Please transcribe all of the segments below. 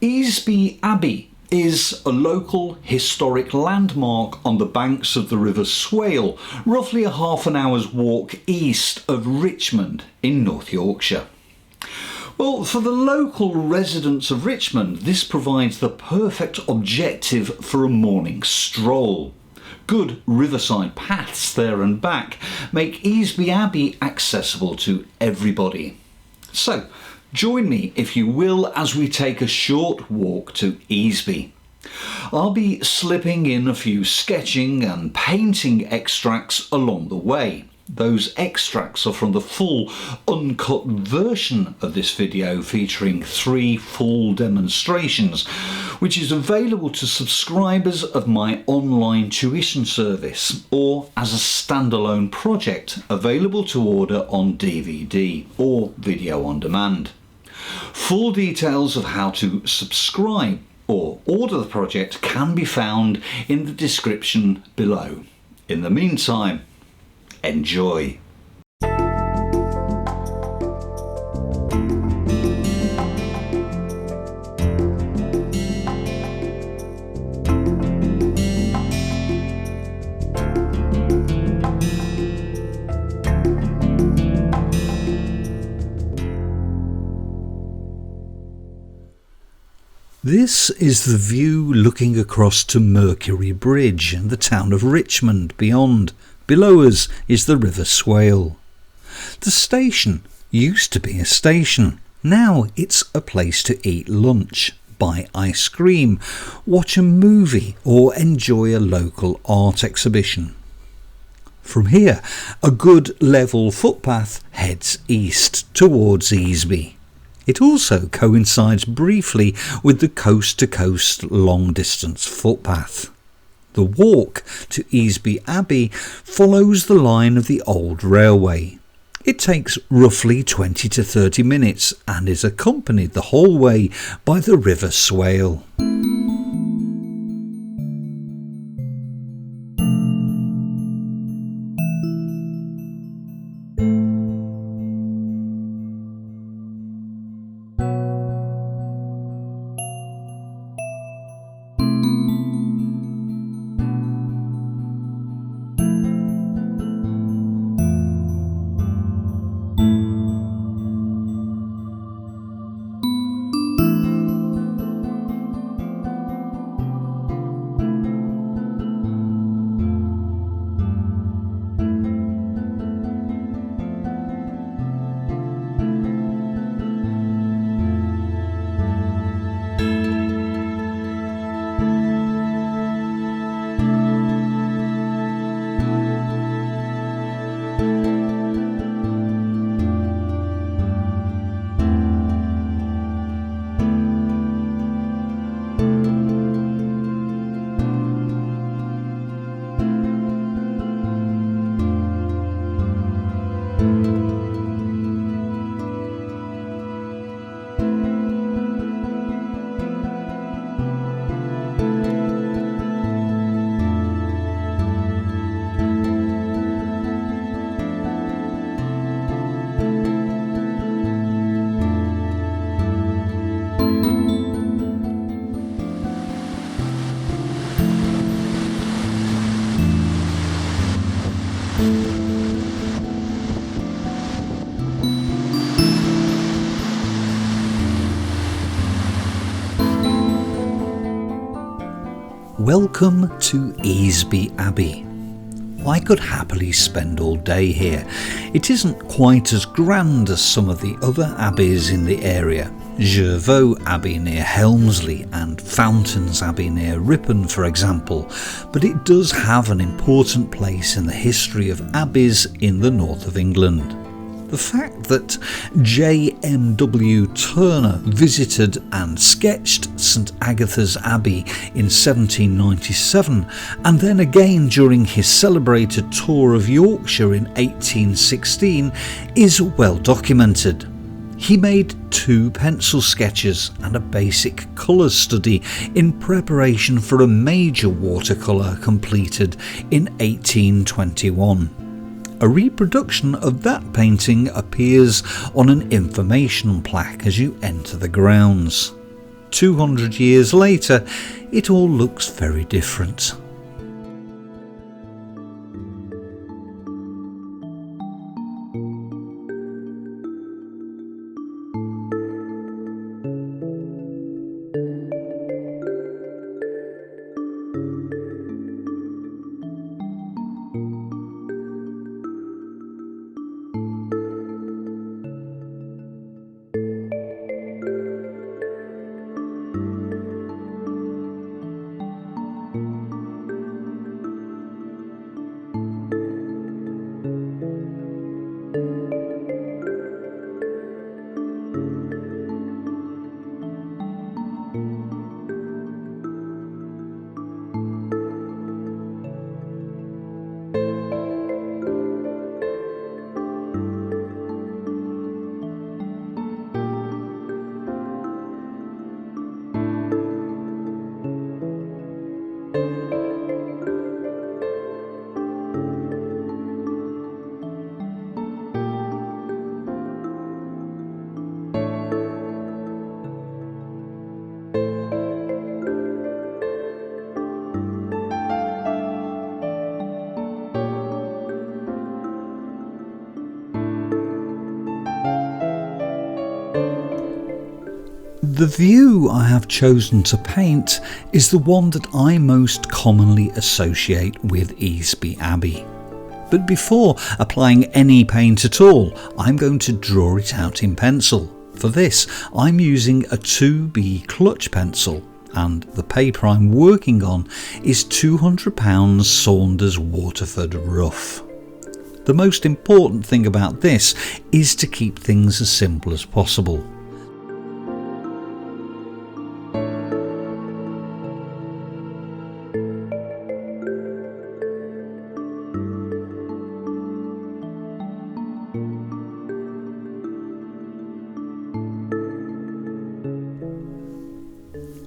Easby Abbey is a local historic landmark on the banks of the River Swale, roughly a half an hour's walk east of Richmond in North Yorkshire. Well, for the local residents of Richmond, this provides the perfect objective for a morning stroll. Good riverside paths there and back make Easby Abbey accessible to everybody. So, join me, if you will, as we take a short walk to Easby. I'll be slipping in a few sketching and painting extracts along the way. Those extracts are from the full uncut version of this video featuring 3 full demonstrations, which is available to subscribers of my online tuition service or as a standalone project available to order on DVD or video on demand. Full details of how to subscribe or order the project can be found in the description below. In the meantime, enjoy. This is the view looking across to Mercury Bridge and the town of Richmond beyond. Below us is the River Swale. The station used to be a station. Now it's a place to eat lunch, buy ice cream, watch a movie or enjoy a local art exhibition. From here, a good level footpath heads east towards Easby. It also coincides briefly with the coast-to-coast long-distance footpath. The walk to Easby Abbey follows the line of the old railway. It takes roughly 20 to 30 minutes and is accompanied the whole way by the River Swale. Welcome to Easby Abbey. I could happily spend all day here. It isn't quite as grand as some of the other abbeys in the area. Jervaulx Abbey near Helmsley and Fountains Abbey near Ripon, for example, but it does have an important place in the history of abbeys in the north of England. The fact that JMW Turner visited and sketched St Agatha's Abbey in 1797 and then again during his celebrated tour of Yorkshire in 1816 is well documented. He made 2 pencil sketches and a basic colour study in preparation for a major watercolour completed in 1821. A reproduction of that painting appears on an information plaque as you enter the grounds. 200 years later, it all looks very different. The view I have chosen to paint is the one that I most commonly associate with Easby Abbey. But before applying any paint at all, I'm going to draw it out in pencil. For this, I'm using a 2B clutch pencil, and the paper I'm working on is £200 Saunders Waterford Rough. The most important thing about this is to keep things as simple as possible.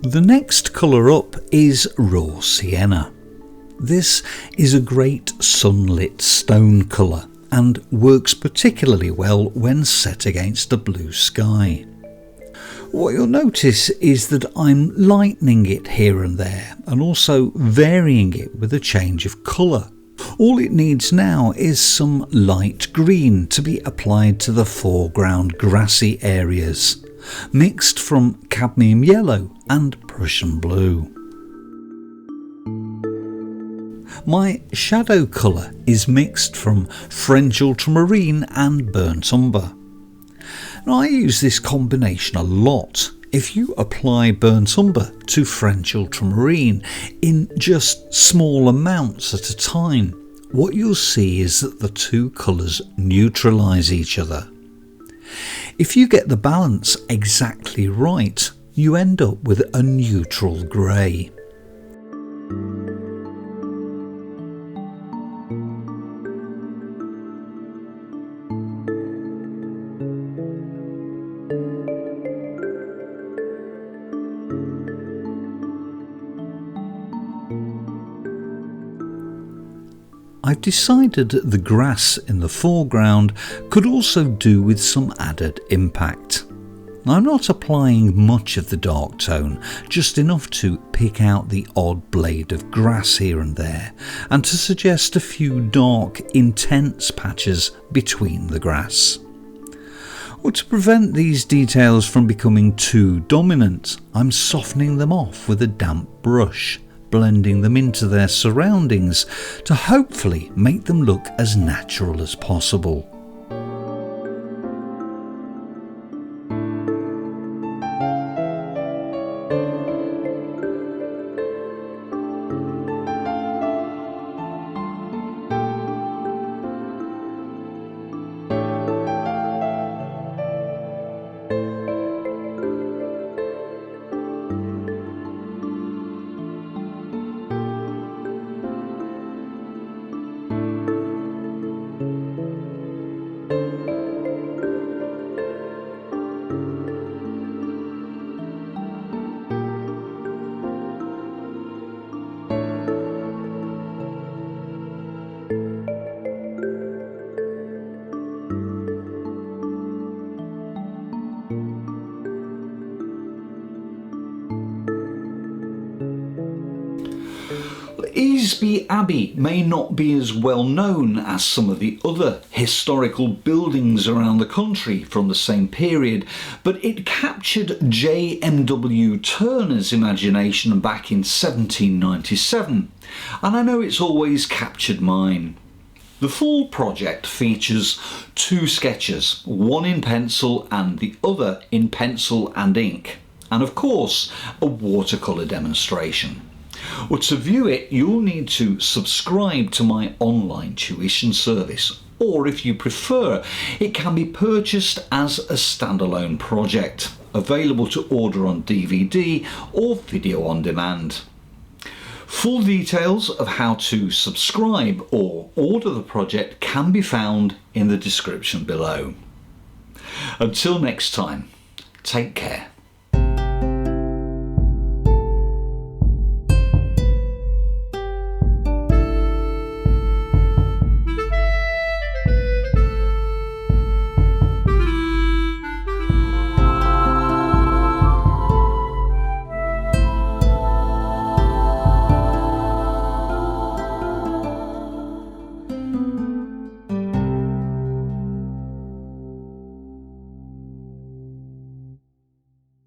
The next colour up is raw sienna. This is a great sunlit stone colour and works particularly well when set against a blue sky. What you'll notice is that I'm lightening it here and there and also varying it with a change of colour. All it needs now is some light green to be applied to the foreground grassy areas, mixed from cadmium yellow and Prussian blue. My shadow colour is mixed from French ultramarine and burnt umber. Now, I use this combination a lot. If you apply burnt umber to French ultramarine in just small amounts at a time, what you'll see is that the two colours neutralise each other. If you get the balance exactly right, you end up with a neutral grey. I've decided the grass in the foreground could also do with some added impact. I'm not applying much of the dark tone, just enough to pick out the odd blade of grass here and there, and to suggest a few dark, intense patches between the grass. Or to prevent these details from becoming too dominant, I'm softening them off with a damp brush, blending them into their surroundings to hopefully make them look as natural as possible. Easby Abbey may not be as well known as some of the other historical buildings around the country from the same period, but it captured JMW Turner's imagination back in 1797, and I know it's always captured mine. The full project features 2 sketches, one in pencil and the other in pencil and ink, and of course a watercolour demonstration. Well, to view it, you'll need to subscribe to my online tuition service, or if you prefer, it can be purchased as a standalone project, available to order on DVD or video on demand. Full details of how to subscribe or order the project can be found in the description below. Until next time, take care.